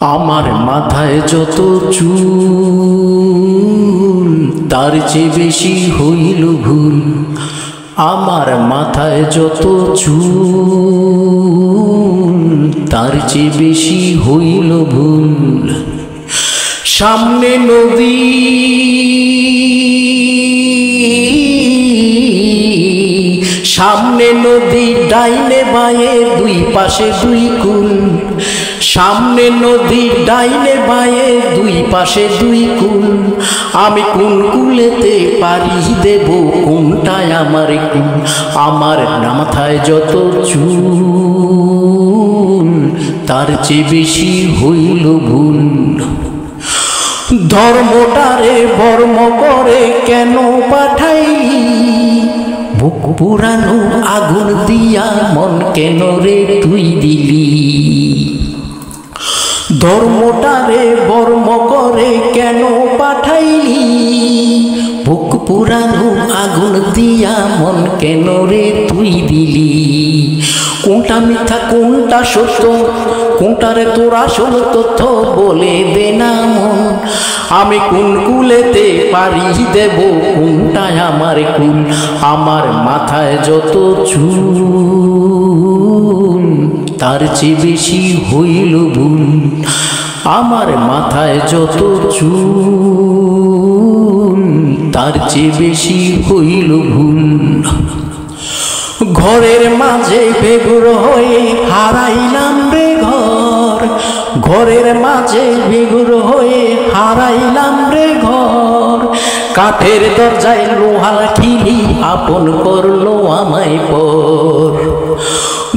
আমার মাথায় যত চুল তার চেয়ে বেশি হইল ভুল। আমার মাথায় যত চুল তার চেয়ে বেশি হইল ভুল। সামনে নদী সামনে নদী ডাইনে বায়ে দুই পাশে দুই কুল। সামনে নদী ডাইনে বায়ে দুই পাশে দুই কুল। আমি কোন কুলেতে পারি দেব, কোনটায় আমার কুল? আমার মাথায় যত চুল তার চেয়ে বেশি হইল ভুল। ধর্মটারে বর্ম করে কেন পাঠাইলি? বুক পুরানো আগুন দিয়া মন কেন রে তুই দিলি? ধর্মটারে বর্ম করে কেন পাঠাইলি? বুক পুরানো আগুন দিয়া মন কেন রে তুই দিলি? কোনটা মিথ্যা কোনটা সত্য, কোনটারে তোর আসল তথ্য বলে দে না মন। আমি কোন কুলেতে পারি দেব, কোনটায় আমার কুল? আমার মাথায় যত চুল তার চেয়ে বেশি হইল ভুল। আমার মাথায় যত চুল তার চেয়ে বেশি হইল ভুল। ঘরের মাঝে বেগুর হয়ে হারাইলাম রে ঘর। ঘরের মাঝে বেগুর হয়ে হারাইলাম রে ঘর। কাঠের দরজায় লোহার খিলি আপন করলো আমায় পর।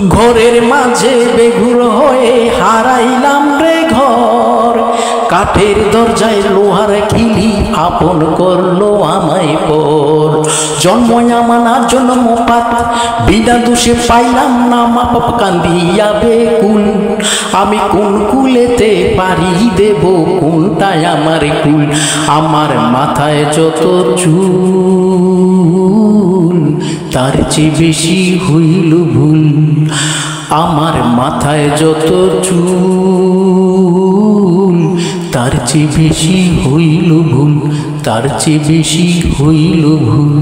ঘরের মাঝে বেগুর হয়ে হারাইলাম রে ঘর। কাঠের দরজায় লোহার খিলি আপন করলো আমায় পর। জন্ম আমানার জন্ম পাত বিনা দোষে পাইলাম না মা বাপ কান্দিয়া বেকুল। আমি কোন কুলেতে পারি দেব, কোনটায় আমার কুল? আমার মাথায় যত চুল তার চেয়ে বেশি হইল ভুল। আমার মাথায় যত চুল তার চেয়ে বেশি হইল ভুল, তার চেয়ে বেশি হইল ভুল।